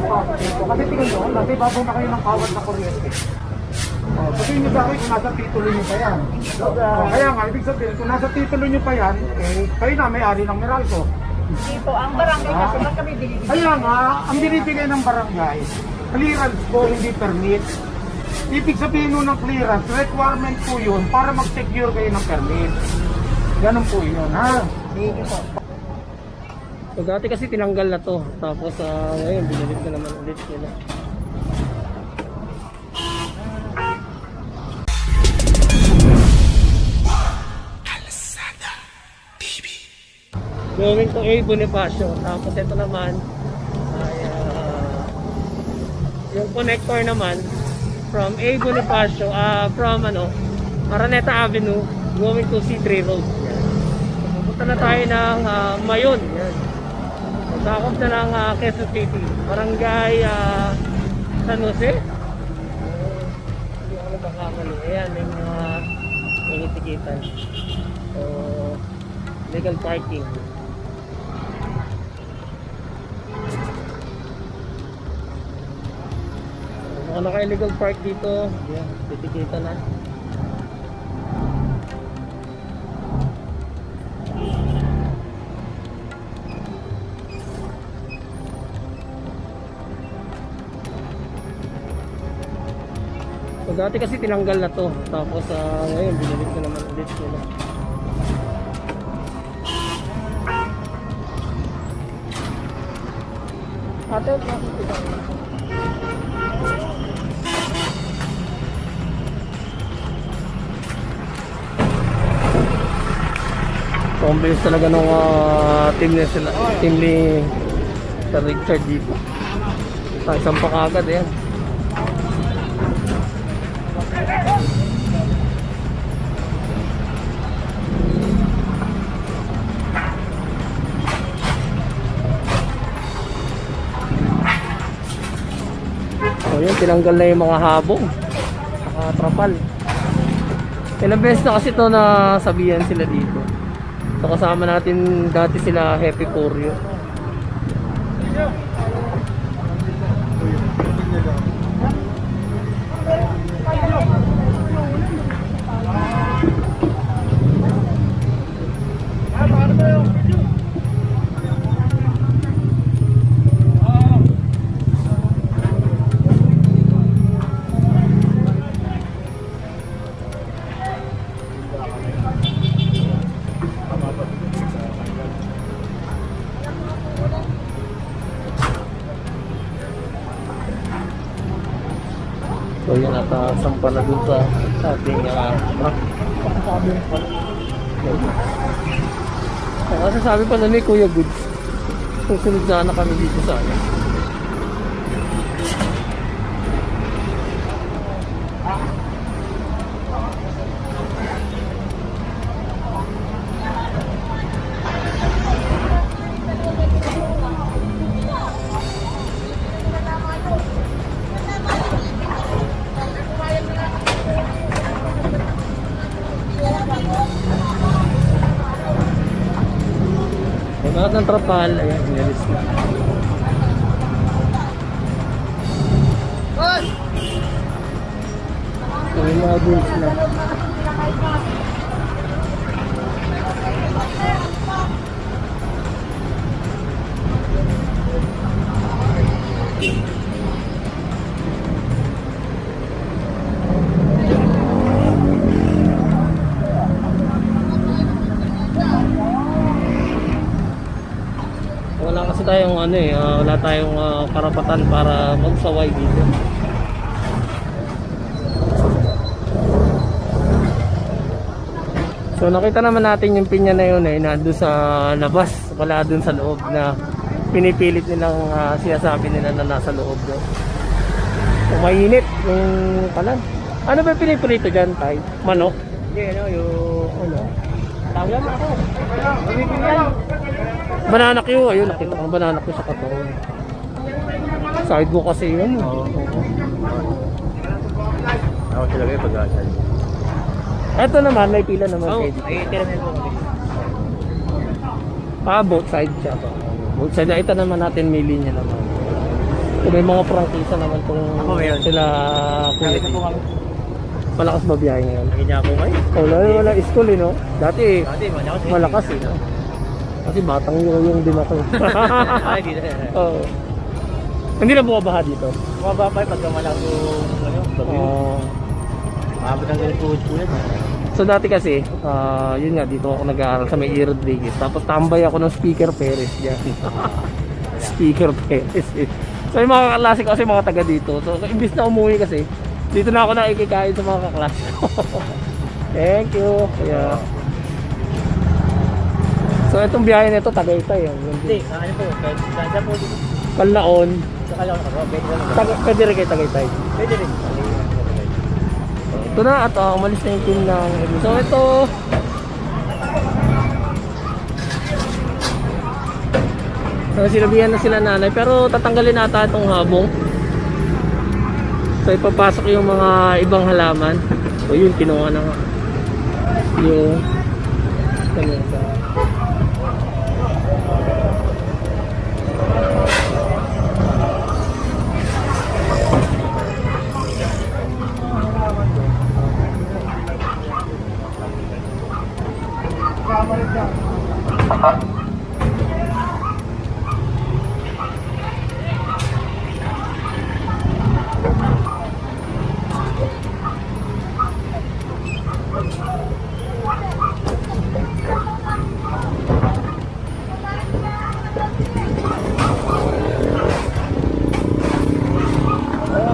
Kasi tingnan nyo, nasa ibabaw na kayo ng kawad na kuryente. Sabihin nyo sa akin kung nasa titulo nyo pa yan. Kaya nga, ibig sabihin, kung nasa titulo nyo pa yan, kayo na may-ari ng Meralco. Dito, ang barangay kasi ba't kami binibigyan? Kaya nga, ang binibigay ng barangay, clearance po, hindi permit. Ibig sabihin nun ng clearance, requirement po yun para mag-secure kayo ng permit. Ganun po yun, ha? Sige po. So dati kasi tinanggal na to. Tapos ngayon binalik na naman ulit nila. Going to A Bonifacio. Tapos ito naman ay yung connector naman from A Bonifacio, from Araneta Avenue going to C3 Road. Yan. So, pupunta na tayo ng Mayon. Yan. Sakop na ng Quezon City, Barangay San Jose. Hindi ako nagkakamali. Ayan, may mga initikitan. So, legal parking. Mga naka-illegal park dito. Ayan, titikita na. So dati kasi tinanggal na to. Tapos ngayon binalik na naman ulit nila. Ate, nakikita ko. So ang bilis talaga ng team niya sila. Team ni Sir Richard dito. Sa isang pakagad yan. So yun, tinanggal na yung mga habong, trapal. Ilang beses na kasi ito na sabihan sila dito. So kasama natin dati sila Happy Corio. So yan at sampa na dun sa ating truck. Kasi sabi pa na ni Kuya Goods, susunod sana kami dito sa ano. Lahat ng trapal, ayan, inalis na. So, yung mga goods na. Wala kasi tayong wala tayong karapatan para magsaway dito. So nakita naman natin yung pinya na yun nandun sa labas, wala dun sa loob na pinipilit nilang sinasabi nila na nasa loob doon. So mainit yung kalan. Ano ba pinipilito dyan, Tay? Manok? Hindi, yung Tawag na ako. Banana Q, ayun, nakita ko banana Q sa katawan. Side mo kasi yun. Ako sila kayo pag-aasal. Ito naman, may pila naman. Ay, tira na po. Both side siya. Both side. Ito naman natin, may linya naman. So, may mga prangkisa naman itong Ako meron. sila Kuya Kahit na D. po kami. Malakas ba biyahe ngayon? Lagi niya po kayo. Wala school eh, no? Dati Dati, malakas eh. malakas eh, no? Kasi batang yung din ako. Ay, di na. Oo. Hindi na bumabaha dito. Mababa pa pagka malakas yung ano, bagyo. Oo. Maabot ang ganun po yan. So dati kasi, yun nga, dito ako nag-aaral sa may E. Rodriguez. Tapos tambay ako ng Speaker Perez. Yan. Speaker Perez. So yung mga kaklase ko kasi mga taga dito. So imbis na umuwi kasi, dito na ako nakikikain sa mga kaklase ko. Thank you. Kaya... So itong biyahe nito, Tagaytay. Hindi, ano po, saan po dito? Kalnaon. Sa Kalaw na pwede naman. Pwede rin kay Tagaytay. Pwede rin. Ito na at umalis na yung team ng Edu. So ito, so sinabihan na sila nanay pero tatanggalin nata itong habong. So ipapasok yung mga ibang halaman. So yun, kinuha na nga yung lamesa.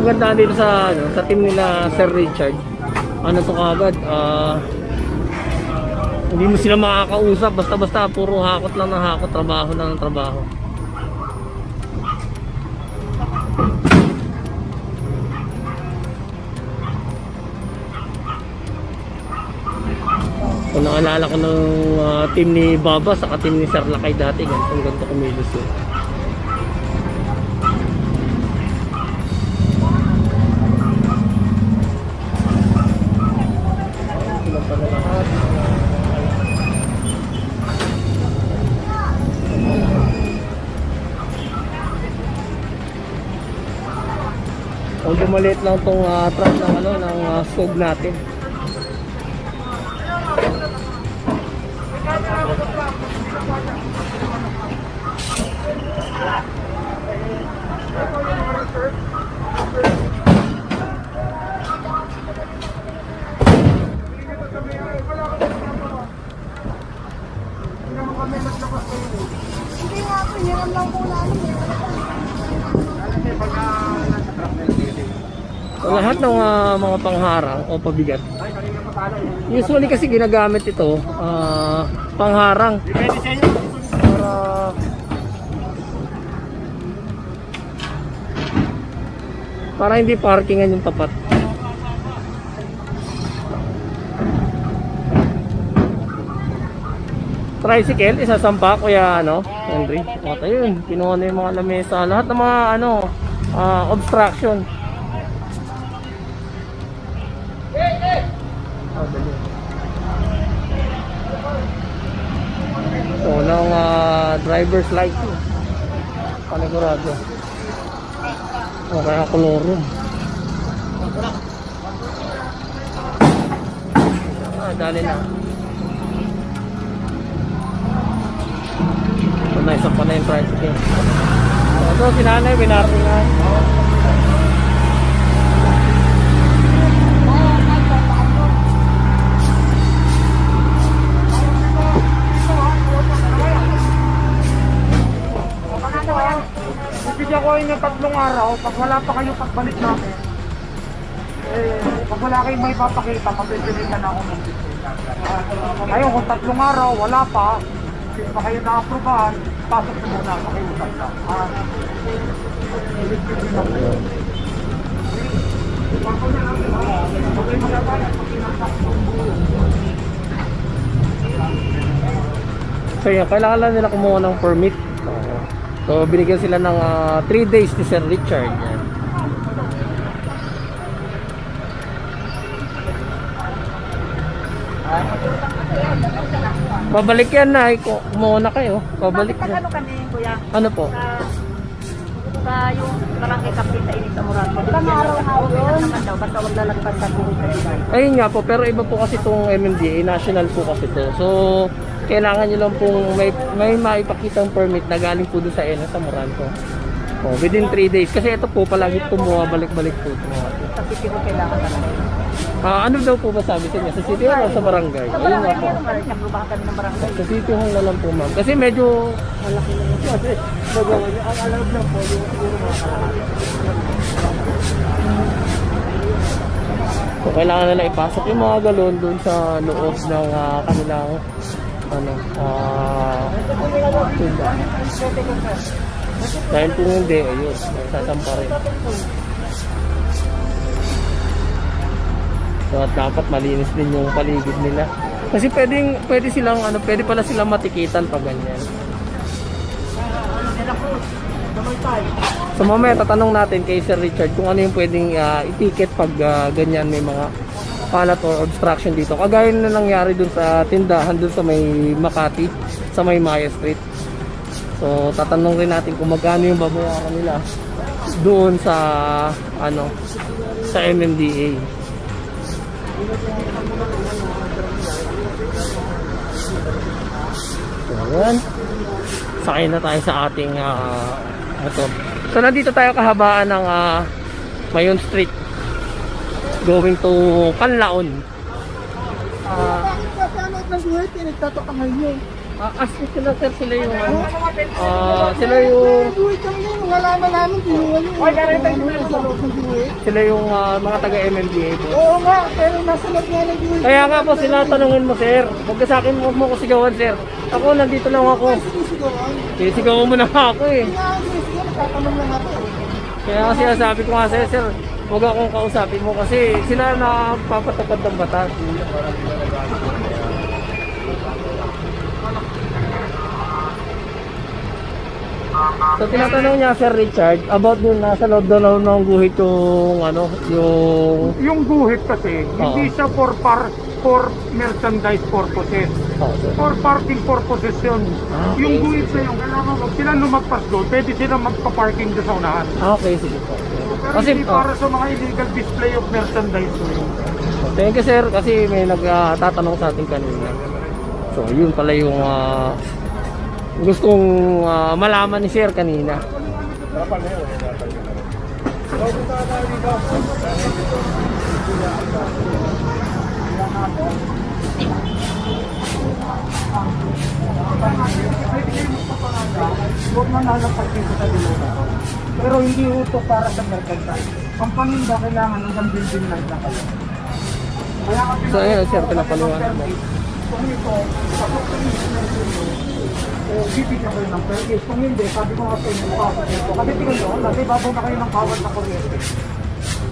Ang ganda dito sa ano, sa team nila Sir Richard. Ano to kagad? Hindi mo sila makakausap basta-basta puro hakot lang ng hakot, trabaho lang ng trabaho. Kung naalala ko ng team ni Baba sa team ni Sir Lakay dati, ganito kumilos yun. Ilan pa na lahat. Although maliit lang tong truck ng ano ng stove natin. Hindi nga po, hiram lang po namin. So, lahat ng mga pangharang o pabigat. Usually kasi ginagamit ito pangharang. Para hindi parkingan yung tapat. Tricycle, isasampa kuya ano, Henry. At ayun, kinuha na yung mga lamesa, lahat ng mga ano, obstruction. So, ng driver's license. Panigurado. O kaya kolorum. Dali na. So, naisa pa na yung tricycle. So, sinanay, binartingan. Bibigyan ko kayo ng 3 araw. Pag wala pa kayo pagbalik namin, pag wala kayong may papakita, mapipilitan ako ng bisita. Ngayon, kung 3 araw, wala pa, hindi pa kayo na-aprobahan, pasok mo muna, pakiusap lang. So yun, kailangan lang nila kumuha ng permit. So binigyan sila ng 3 days ni Sir Richard. Yan. Babalik yan na, kumuha na kayo. Babalik Bakit na. ano kami, kuya? Ano po? sa yung barangay kapit sa Init Amorato. Ilang araw na yun? Naman daw, basta wag lalagpas sa buhay sa Dubai. Ayun nga po, pero iba po kasi itong MMDA, national po kasi to. So, kailangan nyo lang pong may maipakitang permit na galing po doon sa ENA sa Moranto. Oh, within 3 days. Kasi ito po, palagi po bumabalik-balik po ito. Sa city mo kailangan talaga. Ano daw po ba sabi sa inyo? Sa city hall o sa barangay? Sa Ayun nga barangay, po. meron ba rin siyang lubakan ng barangay? Sa city hall na lang po, ma'am. Kasi medyo malaki na ito. Kasi magawa nyo. Ang alam lang po, yung siguro mga kalahati. So, kailangan nila ipasok yung mga galon doon sa loob ng kanilang tinda. Dahil kung hindi, ayun, sasampa rin. So, at dapat malinis din yung paligid nila. Kasi pwede silang pwede pala silang matikitan pag ganyan. So mamaya tatanong natin kay Sir Richard kung ano yung pwedeng i-ticket pag ganyan may mga kalat or obstruction dito. Kagaya na nangyari dun sa tindahan dun sa may Makati, sa may Maya Street. So tatanong rin natin kung magkano yung babayaran nila doon sa sa MMDA. So ayan, sakay na tayo sa ating ito. So nandito tayo kahabaan ng Mayon Street going to Canlaon. As in sila sir, sila yung sila yung mga taga MMDA po. Oo nga, pero nasa loob nga ng buhay. Kaya nga po sila tanungin mo sir. Huwag ka sa akin mo ko sigawan sir. Ako nandito lang ako. Sigawan mo na ako eh. Nagtatanong lang ako. Kaya kasi sabi ko nga sir, huwag akong kausapin mo kasi sila na papatupad ng batas. So tinatanong niya Sir Richard about yung nasa loob daw ng guhit yung Yung guhit kasi, hindi siya for merchandise purposes. For parking purposes yun. Okay. Yung guhit na yung kailangan wag sila lumagpas doon, pwede sila magpa-parking doon sa unahan. Okay, sige po. Pero Kasi hindi para sa mga illegal display of merchandise yun. thank you sir kasi may nagtatanong sa atin kanina. So yun pala yung gustong malaman ni sir kanina. Huwag na nalagpasin sa dilugan. Pero hindi utok para sa merchandise. Ang paninda kailangan ng building light na kayo. Kaya kasi So ayun sir, pinapaliwanag mo. kung ito, pasok sa bibigyan kayo ng permit. Kung hindi, sabi ko nga sa inyo, pasok nito. Kasi tingnan nyo, nasa ibabaw na kayo ng kawat na kuryente.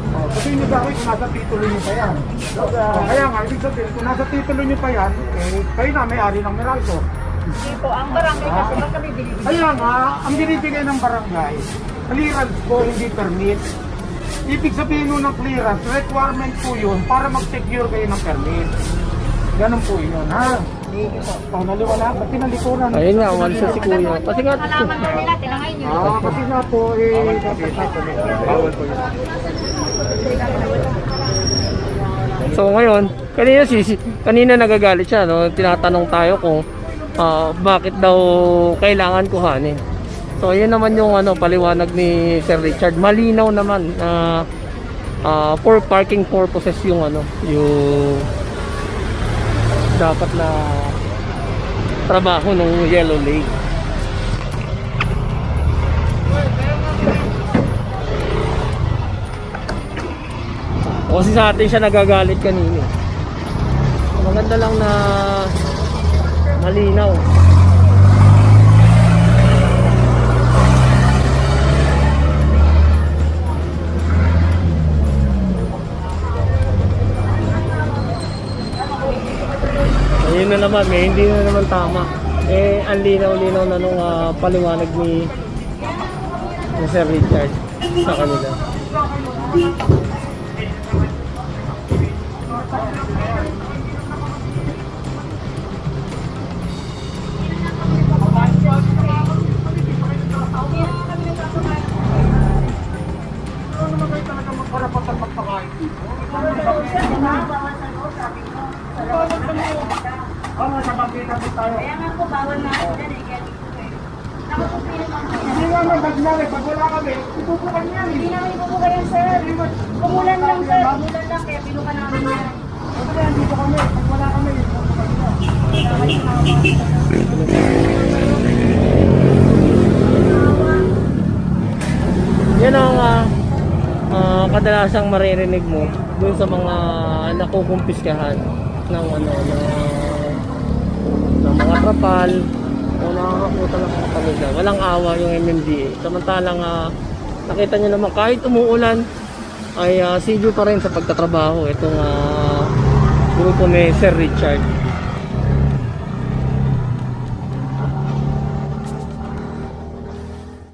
Kasi nyo gawin kung nasa titulo nyo pa yan. Kaya nga, ibig sabihin, kung nasa titulo nyo pa yan, kayo na may-ari ng Meralco. Dito, ang barangay kasi baka may binibigay. Kaya nga, ang binibigay ng barangay, clearance po, hindi permit. Ibig sabihin nun ng clearance, requirement po yun para mag-secure kayo ng permit. Ganun po yun, ha? Oh, naliwala, ba't pinalikuran? Ayun nga, one shot si kuya. Kasi nga, Malaman daw nila, tinangay nyo. Kasi nga po, bawal po yun. so ngayon, kanina nagagalit siya, no? Tinatanong tayo kung bakit daw kailangan kuhanin. So yun naman yung paliwanag ni Sir Richard. Malinaw naman na for parking purposes yung yung dapat na trabaho ng Yellow Lake. Kasi sa atin siya nagagalit kanina. Maganda lang na malinaw. Ayun na naman, hindi na naman tama. Ang linaw-linaw na nung paliwanag ni Sir Richard sa kanila. Sa pagkita tayo. Kaya nga po, bawal na ako dyan eh. Kaya dito eh. Nakapupili lang kaya. Hindi naman, bagnali, pag wala kami, tututukan yan. Hindi namin ibubuka yan, sir. Kumulan lang, sir. Kumulan lang, kaya binuka namin yan. Kasi dito kami, pag wala kami, tututukan yan. Yan ang kadalasang maririnig mo dun sa mga nakukumpiskahan ng ng mga trapal o nakakakuta ng mga pamilya. Walang awa yung MMDA. Samantalang nakita nyo naman kahit umuulan ay siguyo pa rin sa pagtatrabaho itong grupo ni Sir Richard.